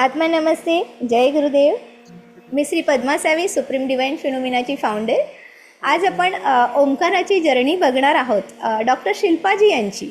आत्मा नमस्ते. जय गुरुदेव. मी श्री पद्मा सावी, supreme divine फिनोमिनाची founder. आज आपण ओंकाराची जर्नी बघणार आहोत. डॉक्टर शिल्पाजी यांची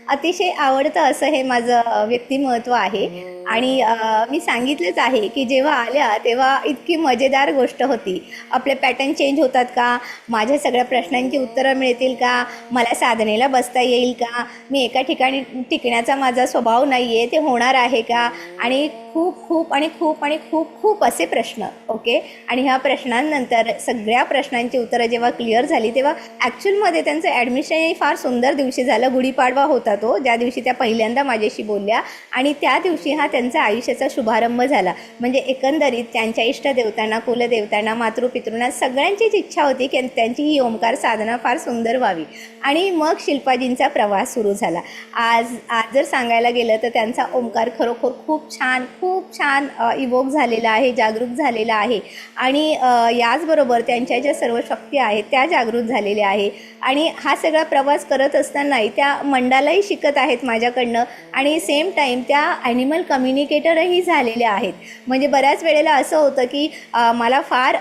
अतिशय आवडतं असं हे माझं व्यक्तिमत्व आहे. आणि मी सांगितलंच आहे की जेव्हा आल्या तेव्हा इतकी मजेदार गोष्ट होती. आपले पॅटर्न चेंज होतात का, माझ्या सगळ्या प्रश्नांची उत्तरं मिळतील का, मला साधनेला बसता येईल का, मी एका ठिकाणी टिकण्याचा माझा स्वभाव नाही आहे, ते होणार आहे का, आणि खूप खूप आणि खूप आणि खूप खूप असे प्रश्न. ओके. आणि ह्या प्रश्नांनंतर सगळ्या प्रश्नांची उत्तरं जेव्हा क्लिअर झाली तेव्हा ॲक्च्युअलमध्ये त्यांचं ॲडमिशनही फार सुंदर दिवशी झालं. गुढीपाडवा होता तो, ज्या दिवशी त्या पहिल्यांदा माझ्याशी बोलल्या, आणि त्या दिवशी हा त्यांचा आयुष्याचा शुभारंभ झाला. म्हणजे एकंदरीत त्यांच्या इष्टदेवतांना, कुलदेवतांना, मातृपितृंना सगळ्यांचीच इच्छा होती की त्यांची ही ओंकार साधना फार सुंदर व्हावी. आणि मग शिल्पाजींचा प्रवास सुरू झाला. आज जर सांगायला गेलं तर त्यांचा ओंकार खरोखर खूप छान इवोक झालेला आहे, जागरूक झालेला आहे. आणि याचबरोबर त्यांच्या ज्या सर्व शक्ती आहेत त्या जागृत झालेल्या आहे. आणि हा सगळा प्रवास करत असतानाही त्या मंडालाही शिकत आहेत माझ्याकडनं, आणि सेम टाईम त्या ॲनिमल कम्युनिकेटरही झालेल्या आहेत. म्हणजे बऱ्याच वेळेला असं होतं की मला फार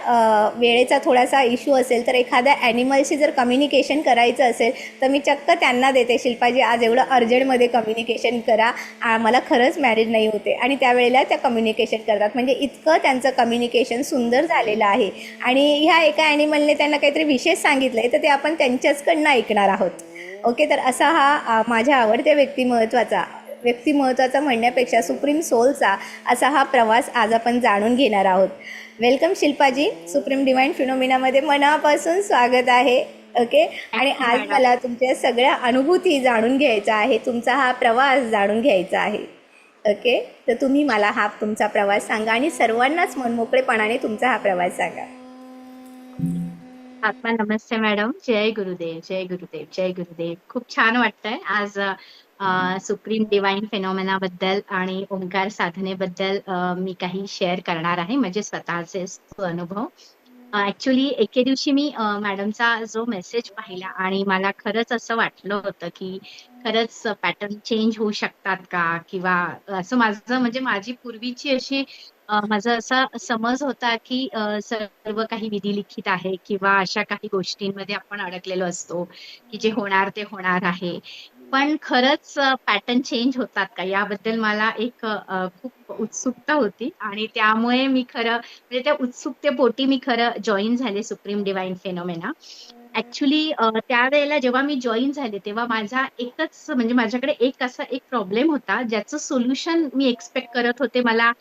वेळेचा थोडासा इश्यू असेल तर एखाद्या ॲनिमलशी जर कम्युनिकेशन करायचं असेल तर मी चक्क त्यांना देते, शिल्पाजी आज एवढं अर्जंटमध्ये कम्युनिकेशन करा, मला खरंच मॅरेज नाही होते. आणि त्यावेळेला त्या कम्युनिकेशन करतात. म्हणजे इतकं त्यांचं कम्युनिकेशन सुंदर झालेलं आहे. आणि ह्या एका ॲनिमलने त्यांना काहीतरी विशेष सांगितलं आहे तर ते आपण त्यांच्याचकडनं ऐकणार आहोत. ओके. तर असा हा माझ्या आवडत्या व्यक्तिमत्वाचा म्हणण्यापेक्षा सुप्रीम सोलचा असा हा प्रवास आज आपण जाणून घेणार आहोत. वेलकम शिल्पाजी. सुप्रीम डिवाइन फिनोमिनामध्ये मनापासून स्वागत आहे. ओके. आणि थँक्यू आज मॅडम. मला तुमच्या सगळ्या अनुभूती जाणून घ्यायचा आहे, तुमचा हा प्रवास जाणून घ्यायचा आहे. ओके. तर तुम्ही मला हा तुमचा प्रवास सांगा आणि सर्वांनाच मनमोकळेपणाने तुमचा हा प्रवास सांगा. आत्मा नमस्ते मॅडम. जय गुरुदेव, जय गुरुदेव, जय गुरुदेव. खूप छान वाटतंय आज सुप्रीम डिवाइन फेनॉमेना बद्दल आणि ओंकार साधनेबद्दल मी काही शेअर करणार आहे, म्हणजे स्वतःचे अनुभव. ऍक्च्युली एके दिवशी मी मॅडमचा जो मेसेज पाहिला आणि मला खरंच असं वाटलं होतं की खरंच पॅटर्न चेंज होऊ शकतात का, किंवा असं माझं म्हणजे माझी पूर्वीची अशी माझा असा समज होता की सर्व काही विधिलिखित आहे, किंवा अशा काही गोष्टींमध्ये आपण अडकलेलो असतो की जे होणार ते होणार आहे. पण खरंच पॅटर्न चेंज होतात का याबद्दल मला एक खूप उत्सुकता होती, आणि त्यामुळे मी खरं म्हणजे त्या उत्सुकतेपोटी मी खरं जॉईन झाले सुप्रीम डिवाइन फेनोमेना. ऍक्च्युली त्यावेळेला जेव्हा मी जॉईन झाले तेव्हा माझा एकच म्हणजे माझ्याकडे एक प्रॉब्लेम होता, ज्याचं सोल्युशन मी एक्सपेक्ट करत होते मला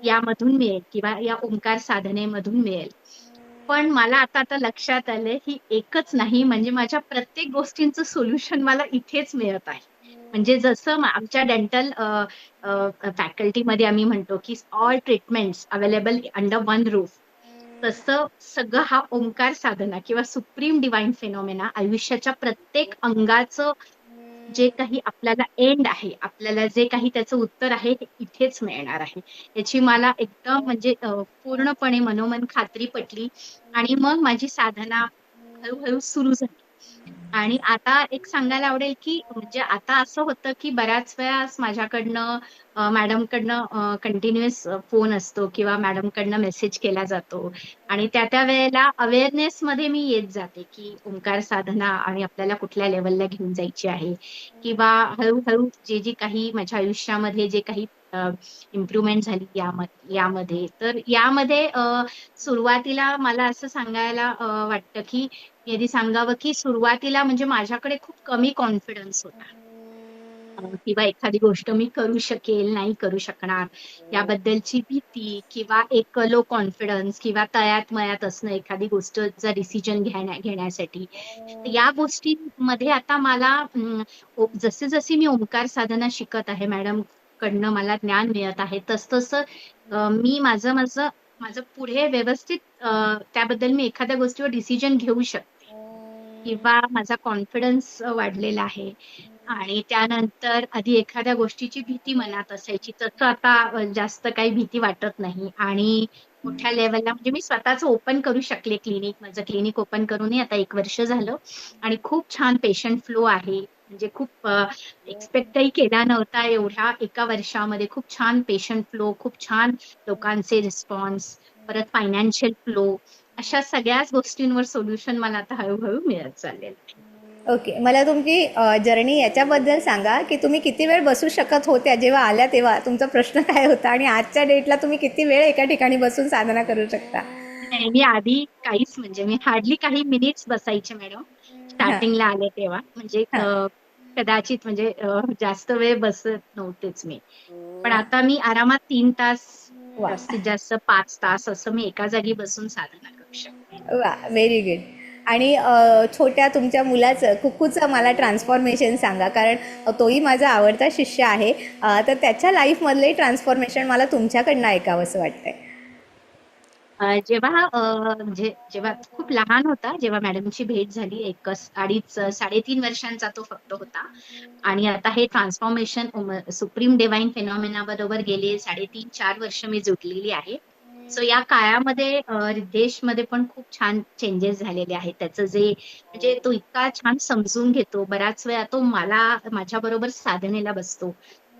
यामधून मिळेल किंवा या ओंकार साधनेमधून मिळेल. पण मला आता आता लक्षात आलंय ही एकच नाही, म्हणजे माझ्या प्रत्येक गोष्टींचं सोल्युशन मला इथेच मिळत आहे. म्हणजे जसं आमच्या डेंटल फॅकल्टीमध्ये आम्ही म्हणतो की all treatments available under one roof, तसं सगळं हा ओंकार साधना किंवा सुप्रीम डिवाइन फेनॉमेना आयुष्याच्या प्रत्येक अंगाचं जे काही आपल्याला एंड आहे, आपल्याला जे काही त्याचं उत्तर आहे ते इथेच मिळणार आहे, याची मला एकदम म्हणजे पूर्णपणे मनोमन खात्री पटली. आणि मग माझी साधना हळूहळू सुरू झाली. आणि आता एक सांगायला आवडेल की म्हणजे आता असं होतं की बऱ्याच वेळा माझ्याकडनं मॅडमकडनं कंटिन्युअस फोन असतो किंवा मॅडमकडनं मेसेज केला जातो, आणि त्या त्या वेळेला अवेअरनेस मध्ये मी येत जाते की ओंकार साधना आणि आपल्याला कुठल्या लेवलला घेऊन जायची आहे, किंवा हळूहळू जे जे काही माझ्या आयुष्यामध्ये जे काही इम्प्रुव्हमेंट झाली यामध्ये तर यामध्ये सुरुवातीला मला असं सांगायला वाटतं की मी आधी सांगावं की सुरुवातीला म्हणजे माझ्याकडे खूप कमी कॉन्फिडन्स होता, किंवा एखादी गोष्ट मी करू शकेल नाही करू शकणार याबद्दलची भीती, किंवा एक लो कॉन्फिडन्स, किंवा तयात मयात असणं एखादी गोष्टचा डिसिजन घेण्यासाठी. तर या गोष्टींमध्ये आता मला जसे जसे मी ओंकार साधना शिकत आहे मॅडम कडनं मला ज्ञान मिळत आहे, तसतसं मी माझं माझं माझं पुढे व्यवस्थित त्याबद्दल मी एखाद्या गोष्टीवर डिसिजन घेऊ शकते, किंवा माझा कॉन्फिडन्स वाढलेला आहे. आणि त्यानंतर आधी एखाद्या गोष्टीची भीती मनात असायची, तसं आता जास्त काही भीती वाटत नाही. आणि मोठ्या लेवलला म्हणजे मी स्वतःच ओपन करू शकले क्लिनिक. माझं क्लिनिक ओपन करूनही आता 1 वर्ष झालं, आणि खूप छान पेशंट फ्लो आहे. म्हणजे खूप एक्सपेक्टही केला नव्हता एवढ्या एका वर्षामध्ये. खूप छान पेशंट फ्लो, खूप छान लोकांचे रिस्पॉन्स, परत फायनान्शियल फ्लो, अशा सगळ्याच गोष्टींवर सोल्युशन मला आता हळू मिळत चाललेलं आहे. ओके. मला तुमची जर्नी याच्याबद्दल सांगा, की तुम्ही किती वेळ बसू शकत होत्या जेव्हा आल्या तेव्हा? तुमचा प्रश्न काय होता आणि आजच्या डेटला तुम्ही किती वेळ एका ठिकाणी बसून साधना करू शकता? नाही, मी आधी काहीच म्हणजे मी हार्डली काही मिनिट्स बसायचे मॅडम. हां, स्टार्टिंगला आले तेव्हा. म्हणजे हां. कदाचित म्हणजे जास्त वेळ बसत नव्हतेच मी. पण वाह! आता मी आरामात 3 तास, वाह! जास्तीत जास्त 5 तास असं मी एका जागी बसून साधना करू शकते. वाह! Very good. आणि छोट्या तुमच्या मुलाचं, कुकूचं मला ट्रान्सफॉर्मेशन सांगा, कारण तोही माझा आवडता शिष्य आहे. तर त्याच्या लाईफमधलंही ट्रान्सफॉर्मेशन मला तुमच्याकडनं ऐकावंसं वाटतंय. जेव्हा म्हणजे जेव्हा खूप लहान होता, जेव्हा मॅडमची भेट झाली, एक 3.5 3.5 वर्षांचा तो फक्त होता. आणि आता हे ट्रान्सफॉर्मेशन सुप्रीम डिवाइन फेनॉमेना बरोबर गेले 3.5 4 वर्ष मी जुडलेली आहे. सो या काळामध्ये रिद्धेशमध्ये पण खूप छान चेंजेस झालेले आहेत. त्याचं जे म्हणजे तो इतका छान समजून घेतो. बराच वेळा तो माझ्याबरोबर साधनेला बसतो.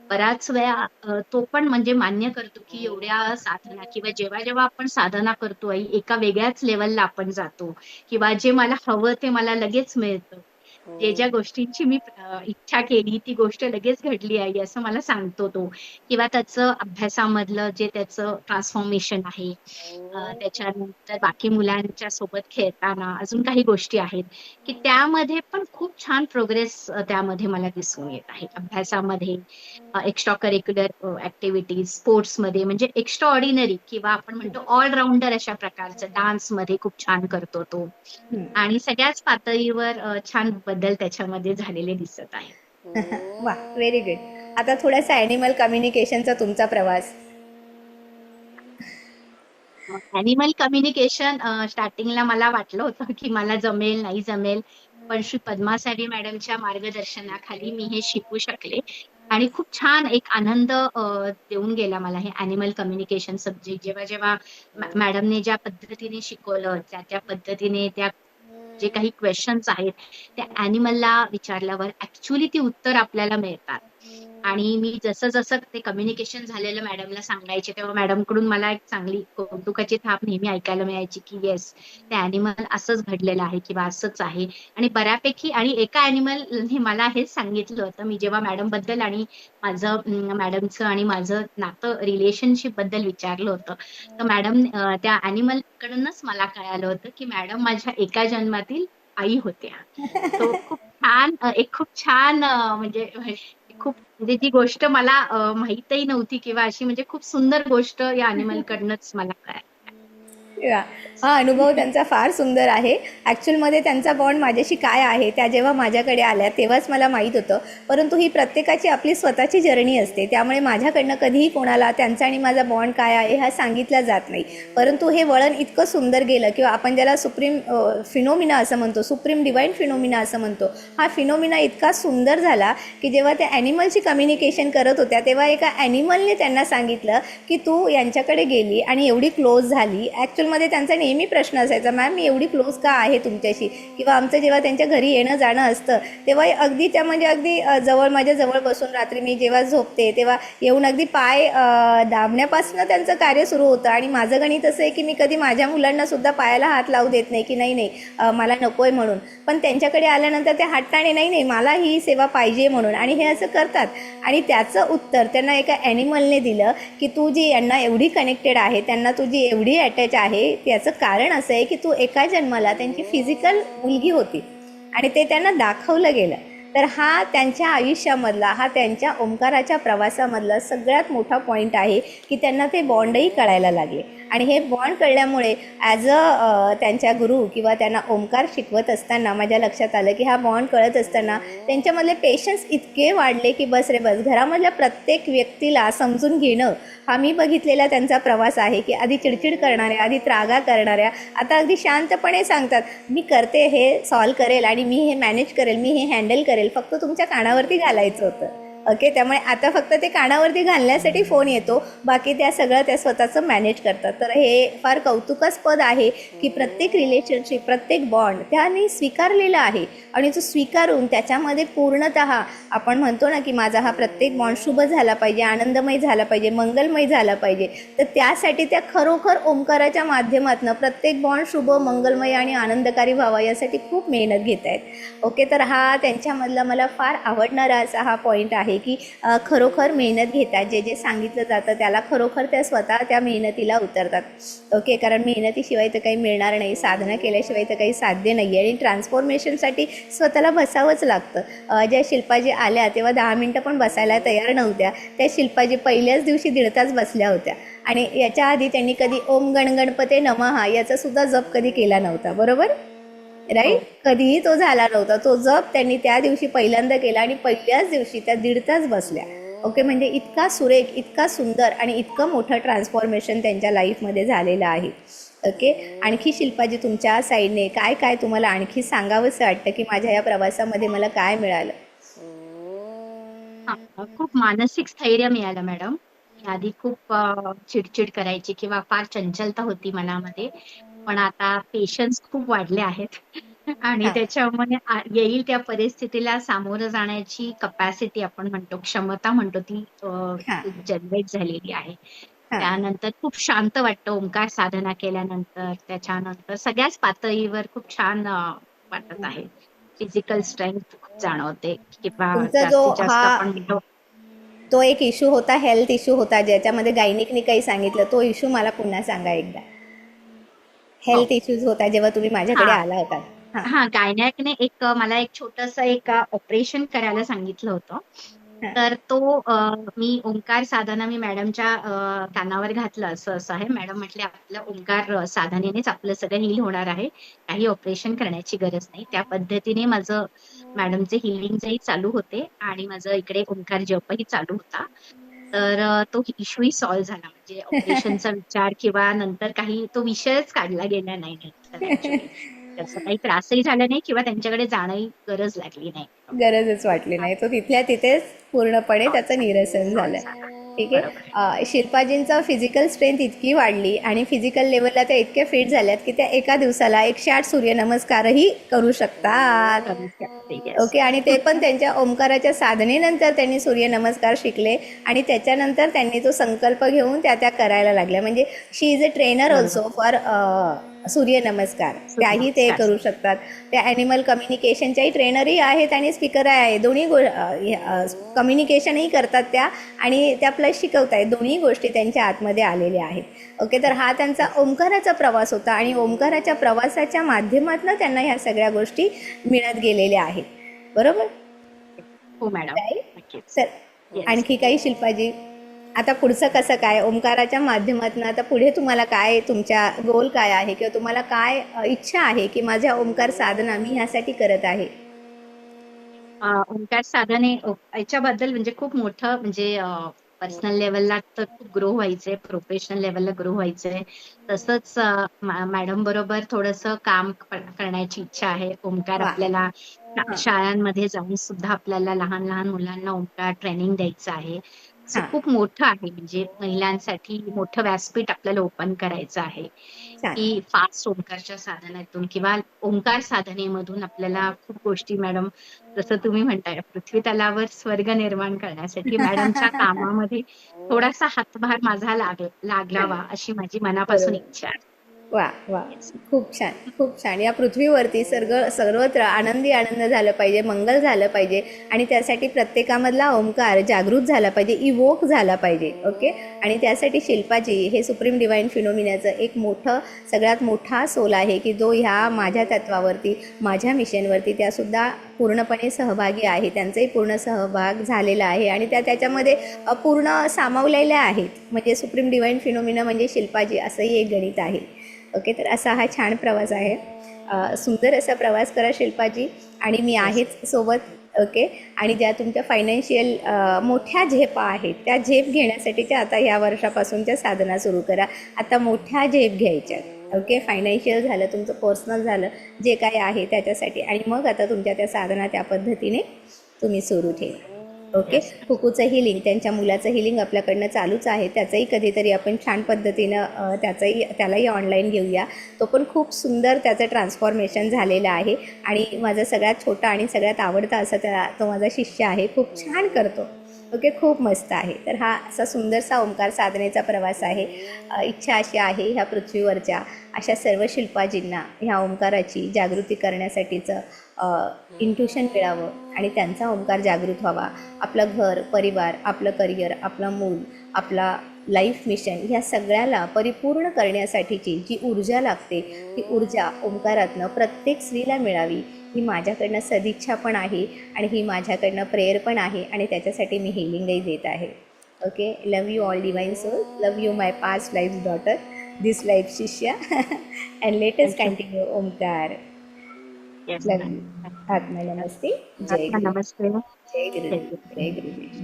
बराच वेळा तो पण म्हणजे मान्य करतो, की एवढ्या साधना किंवा जेव्हा आपण साधना करतो आई, एका वेगळ्याच लेव्हलला आपण जातो किंवा जे मला हवं ते मला लगेच मिळतं. ज्या गोष्टींची मी इच्छा केली ती गोष्ट लगेच घडली आई असं मला सांगतो तो. किंवा त्याचं अभ्यासामधलं जे त्याचं ट्रान्सफॉर्मेशन आहे. त्याच्यानंतर बाकी मुलांच्या सोबत खेळताना अजून काही गोष्टी आहेत, की त्यामध्ये पण खूप छान प्रोग्रेस त्यामध्ये मला दिसून येत आहे. अभ्यासामध्ये, एक्स्ट्रा करिक्युलर ॲक्टिव्हिटीज, स्पोर्ट्समध्ये म्हणजे एक्स्ट्रा ऑर्डिनरी किंवा आपण म्हणतो ऑलराउंडर अशा प्रकारचं डान्समध्ये खूप छान करतो तो. आणि सगळ्याच पातळीवर छान बदल त्याच्यामध्ये झालेले दिसत आहेत. वाह! Very good. आता थोडासा ॲनिमल कम्युनिकेशनचा तुमचा प्रवास. ॲनिमल कम्युनिकेशन स्टार्टिंगला मला वाटलं होतं, की मला जमेल, नाही जमेल. पण श्री पद्मा सावी मॅडमच्या मार्गदर्शनाखाली मी हे शिकू शकले आणि खूप छान एक आनंद देऊन गेला मला हे ॲनिमल कम्युनिकेशन सब्जेक्ट. जेव्हा मॅडमने ज्या पद्धतीने शिकवलं, त्या पद्धतीने त्या जे काही क्वेशन्स आहेत, त्या ॲनिमलला विचारल्यावर ॲक्चुअली ती उत्तर आपल्याला मिळतात. आणि मी जसं ते कम्युनिकेशन झालेलं मॅडमला सांगायचे, तेव्हा मॅडमकडून मला एक चांगली कौतुकाची थाप नेहमी ऐकायला मिळायची, की येस, ते ॲनिमल असंच घडलेलं आहे किंवा असंच आहे. आणि बऱ्यापैकी आणि एका ॲनिमलने मला हेच सांगितलं होतं, मी जेव्हा मॅडमबद्दल आणि माझं मॅडमचं आणि माझं नातं रिलेशनशिप बद्दल विचारलं होतं, तर मॅडम त्या ॲनिमलकडूनच मला कळालं होतं, की मॅडम माझ्या एका जन्मातील आई होत्या. तो खूप छान एक खूप छान म्हणजे खूप म्हणजे जी गोष्ट मला माहीतही नव्हती किंवा अशी म्हणजे खूप सुंदर गोष्ट या ॲनिमलकडनंच मला कळाली. या हा अनुभव त्यांचा फार सुंदर आहे. ॲक्च्युअलमध्ये त्यांचा बॉन्ड माझ्याशी काय आहे त्या जेव्हा माझ्याकडे आल्या तेव्हाच मला माहीत होतं. परंतु ही प्रत्येकाची आपली स्वतःची जर्नी असते, त्यामुळे माझ्याकडनं कधीही कोणाला त्यांचा आणि माझा बॉन्ड काय आहे हा सांगितला जात नाही. परंतु हे वळण इतकं सुंदर गेलं, किंवा आपण ज्याला सुप्रीम फिनोमिना असं म्हणतो, सुप्रीम डिवाइन फिनोमिना असं म्हणतो, हा फिनोमिना इतका सुंदर झाला की जेव्हा त्या ॲनिमलशी कम्युनिकेशन करत होत्या तेव्हा एका ॲनिमलने त्यांना सांगितलं की तू यांच्याकडे गेली आणि एवढी क्लोज झाली. ॲक्च्युअलमध्ये त्यांचा नेहमी प्रश्न असायचा, मॅम मी एवढी क्लोज का आहे तुमच्याशी, किंवा आमचं जेव्हा त्यांच्या घरी येणं जाणं असतं तेव्हा अगदी त्या म्हणजे अगदी जवळ, माझ्या जवळ बसून रात्री मी जेव्हा झोपते तेव्हा येऊन अगदी पाय दाबण्यापासून त्यांचं कार्य सुरू होतं. आणि माझं गणित असं आहे की मी कधी माझ्या मुलांना सुद्धा पायाला हात लावू देत नाही, की नाही नाही मला नको आहे म्हणून. पण त्यांच्याकडे आल्यानंतर ते हट्टाने नाही नाही मला ही सेवा पाहिजे म्हणून, आणि हे असं करतात. आणि त्याचं उत्तर त्यांना एका ॲनिमलने दिलं की तू जी यांना एवढी कनेक्टेड आहे, त्यांना तुझी एवढी अटॅच आहे, त्याचं कारण असं आहे की तू एका जन्माला त्यांची फिजिकल मुलगी होती आणि ते त्यांना दाखवलं गेलं. तर हा त्यांच्या आयुष्यामधला, हा त्यांच्या ओंकाराच्या प्रवासामधला सगळ्यात मोठा पॉईंट आहे की त्यांना ते बॉन्डही कळायला लागले. आणि हे बॉन्ड कळल्यामुळे ॲज त्यांच्या गुरु किंवा त्यांना ओंकार शिकवत असताना माझ्या लक्षात आलं की हा बॉन्ड कळत असताना त्यांच्यामधले पेशन्स इतके वाढले की बस रे बस. घरामधल्या प्रत्येक व्यक्तीला समजून घेणं हा मी बघितलेला त्यांचा प्रवास आहे, की आधी चिडचिड करणाऱ्या, आधी त्रागा करणाऱ्या, आता अगदी शांतपणे सांगतात मी करते, हे सॉल्व करेल आणि मी हे मॅनेज करेल, मी हे हँडल करेल, फक्त तुमच्या कानावरती घालायचं होतं. ओके, त्यामुळे आता फक्त ते कानावरती घालण्यासाठी फोन येतो, बाकी त्या सगळं त्या स्वतःचं मॅनेज करतात. तर हे फार कौतुकास्पद आहे की प्रत्येक रिलेशनशिप, प्रत्येक बॉन्ड त्यांनी स्वीकारलेला आहे आणि तो स्वीकारून त्याच्यामध्ये पूर्णतः आपण म्हणतो ना की माझा हा प्रत्येक बॉन्ड शुभ झाला पाहिजे, आनंदमय झाला पाहिजे, मंगलमय झाला पाहिजे. तर त्यासाठी त्या खरोखर ओंकाराच्या माध्यमातून प्रत्येक बॉन्ड शुभ, मंगलमय आणि आनंदकारी व्हावा यासाठी खूप मेहनत घेत आहेत. ओके, तर हा त्यांच्यामधला मला फार आवडणारा असा हा पॉईंट आहे की खरोखर मेहनत घेतात. जे जे सांगितलं जातं त्याला खरोखर त्या स्वतः त्या मेहनतीला उतरतात. ओके, कारण मेहनतीशिवाय तर काही मिळणार नाही, साधना केल्याशिवाय तर काही साध्य नाही आहे आणि ट्रान्सफॉर्मेशनसाठी स्वतःला बसावंच लागतं. ज्या शिल्पाजी आल्या तेव्हा 10 मिनटं पण बसायला तयार नव्हत्या. त्या शिल्पाजी पहिल्याच दिवशी 1.5 तास बसल्या होत्या आणि याच्या आधी त्यांनी कधी ओम गणगणपते नमः याचा सुद्धा जप कधी केला नव्हता, बरोबर? राईट, कधीही तो झाला नव्हता. तो जप त्यांनी त्या दिवशी पहिल्यांदा केला आणि पहिल्याच दिवशी त्या 1.5 तास बसल्या. ओके, म्हणजे इतका सुरेख, इतका सुंदर आणि इतकं मोठं ट्रान्सफॉर्मेशन त्यांच्या लाईफमध्ये झालेलं आहे. ओके, आणखी शिल्पाजी तुमच्या साईडने काय काय तुम्हाला आणखी सांगावंसं वाटतं की माझ्या या प्रवासामध्ये मला काय मिळालं? खूप मानसिक स्थैर्य मिळालं मॅडम. मी आधी खूप चिडचिड करायची किंवा फार चंचलता होती मनामध्ये. पण आता पेशन्स खूप वाढले आहेत आणि हां, त्याच्यामुळे येईल त्या परिस्थितीला सामोरं जाण्याची कपॅसिटी आपण म्हणतो, क्षमता म्हणतो ती हां, जनरेट झालेली आहे. हां. त्यानंतर खूप शांत वाटतं ओंकार साधना केल्यानंतर. त्याच्यानंतर सगळ्याच पातळीवर खूप छान वाटत आहे. फिजिकल स्ट्रेंथ खूप जाणवते किंवा तुमचा जो जास्तीत हा जास्त आपण म्हणतो तो एक इश्यू होता, हेल्थ इश्यू होता ज्याच्यामध्ये गायनिकनी काही सांगितलं, तो इश्यू मला पुन्हा सांगा एकदा. हो. हेल्थ इश्यूज होता जेव्हा तुम्ही माझ्याकडे हां. आला होता. हां, हां, गायनॅकने मला एक छोटंसं ऑपरेशन करायला सांगितलं होतं. हां, तर तो मी ओंकार साधना मी मॅडमच्या कानावर घातलं असं आहे. मॅडम म्हटले, "आपलं ओंकार साधनेनेच आपलं सगळं हील होणार आहे. काही ऑपरेशन करण्याची गरज नाही." त्या पद्धतीने माझं मॅडमचे हीलिंगचंही चालू होते आणि माझं इकडे ओंकार जपही चालू होता. तर तो इश्यूही सॉल्व्ह झाला. म्हणजे ऑपरेशनचा विचार किंवा नंतर काही तो विषयच काढला गेला नाही नंतर ॲक्चुअली. त्याचा काही त्रासही झाला नाही किंवा त्यांच्याकडे जाणंही गरज लागली नाही. गरजच वाटली नाही. तो तिथल्या तिथेच पूर्णपणे सॉल्व्ह त्याचं झाला. निरसन झालं. सॉल्व्ह झाला. ठीक आहे. बरोबर. शिल्पाजींचं फिजिकल स्ट्रेंथ इतकी वाढली आणि फिजिकल लेवलला त्या इतक्या फिट झाल्यात की त्या एका दिवसाला 108 सूर्यनमस्कारही करू शकतात. करू शकते. येस. ओके, आणि ते पण त्यांच्या ओंकाराच्या साधनेनंतर त्यांनी सूर्यनमस्कार शिकले आणि त्याच्यानंतर त्यांनी तो संकल्प घेऊन त्या करायला लागल्या. म्हणजे शी इज अ ट्रेनर बरोबर. ऑल्सो फॉर सूर्यनमस्कार. त्याही ते सूर्यनमस्कार. करू शकतात. त्या ॲनिमल कम्युनिकेशनच्याही ट्रेनरही आहेत आणि स्पीकर आहे. दोन्ही कम्युनिकेशनही करतात त्या आणि त्या प्लस शिकवत आहेत. दोन्ही गोष्टी त्यांच्या आतमध्ये आलेल्या आहेत. ओके, तर हा त्यांचा ओंकाराचा प्रवास होता आणि ओंकाराच्या प्रवासाच्या माध्यमातून त्यांना ह्या सगळ्या गोष्टी मिळत गेलेल्या आहेत, बरोबर? हो मॅडम. राईट. नक्कीच. तर येस. आणखी काही शिल्पाजी, आता पुढचं कसं काय ओंकाराच्या माध्यमातून आता पुढे तुम्हाला काय, तुमच्या गोल काय आहे किंवा तुम्हाला काय इच्छा आहे की माझ्या ओंकार साधना मी ह्यासाठी करत आहे? ओंकार साधने याच्याबद्दल म्हणजे खूप मोठं म्हणजे पर्सनल लेव्हलला तर खूप ग्रो व्हायचंय, प्रोफेशनल लेव्हलला ग्रो व्हायचंय. तसंच मॅडम बरोबर थोडंसं काम करण्याची इच्छा आहे. ओंकार वा. आपल्याला हां, शाळांमध्ये जाऊन सुद्धा आपल्याला लहान लहान मुलांना ओंकार ट्रेनिंग द्यायचं आहे. सो हां. खूप मोठं आहे म्हणजे महिलांसाठी मोठं व्यासपीठ आपल्याला ओपन करायचं आहे. छान. की फास्ट ओंकारच्या साधनातून किंवा ओंकार साधनेमधून आपल्याला खूप गोष्टी मॅडम जसं तुम्ही म्हणताय पृथ्वी तलावर स्वर्ग निर्माण करण्यासाठी मॅडमच्या कामामध्ये थोडासा हातभार माझा लागावा अशी माझी मनापासून बरोबर. इच्छा आहे. वा वा, Yes. खूप छान, खूप छान. या पृथ्वीवरती सर्वत्र आनंदी आनंद झालं पाहिजे, मंगल झालं पाहिजे आणि त्यासाठी प्रत्येकामधला ओंकार जागृत झाला पाहिजे, इवोक झाला पाहिजे. ओके, आणि त्यासाठी शिल्पाजी हे सुप्रीम डिवाइन फिनोमिनाचं एक मोठं, सगळ्यात मोठा सोल आहे की जो ह्या माझ्या तत्वावरती, माझ्या मिशनवरती त्यासुद्धा पूर्णपणे सहभागी आहे. त्यांचाही पूर्ण सहभाग झालेला आहे आणि त्याच्यामध्ये पूर्ण सामावलेल्या आहेत. म्हणजे सुप्रीम डिवाइन फिनोमिना म्हणजे शिल्पाजी असंही एक गणित आहे. ओके, तर असा हा छान प्रवास आहे. सुंदर असा प्रवास करा शिल्पाजी आणि मी येस. आहेच सोबत. ओके, आणि ज्या तुमच्या फायनान्शियल मोठ्या झेपा आहेत त्या झेप घेण्यासाठीच्या आता ह्या वर्षापासूनच्या साधना सुरू करा. आता मोठ्या झेप घ्यायच्या. ओके, फायनान्शियल झालं, तुमचं पर्सनल झालं, जे काय आहे त्याच्यासाठी, आणि मग आता तुमच्या त्या साधना त्या पद्धतीने तुम्ही सुरू ठेवा. ओके. येस. कुकूचं हिलिंग, त्यांच्या मुलाचं हिलिंग आपल्याकडनं चालूच आहे. त्याचंही कधीतरी आपण छान पद्धतीनं त्यालाही ऑनलाईन घेऊया. तो पण खूप सुंदर त्याचं ट्रान्सफॉर्मेशन झालेलं आहे आणि माझा सगळ्यात छोटा आणि सगळ्यात आवडता असा तो माझा शिष्य आहे. खूप छान करतो. ओके, खूप मस्त आहे. तर हा असा सुंदरसा ओंकार साधनेचा प्रवास आहे. इच्छा अशी आहे ह्या पृथ्वीवरच्या अशा सर्व शिल्पाजींना ह्या ओंकाराची जागृती करण्यासाठीचं इंट्युशन मिळावं आणि त्यांचा ओंकार जागृत व्हावा. आपलं घर, परिवार, आपलं करिअर, आपलं मूल, आपला लाईफ मिशन ह्या सगळ्याला परिपूर्ण करण्यासाठीची जी ऊर्जा लागते ती ऊर्जा ओंकारातनं प्रत्येक स्त्रीला मिळावी ही माझ्याकडनं सदिच्छा पण आहे आणि ही माझ्याकडनं प्रेयर पण आहे आणि त्याच्यासाठी मी हिलिंगही देत आहे. Okay. Love you all divine soul. Love you my past life daughter, this life शिष्या and let us thank you. Continue Omkar. Yes love ma'am. You. आत्मा नमस्ते. जय गुरु. नमस्ते. जय जय गुरुदेव. गुरुदेव. जय गुरुदेव.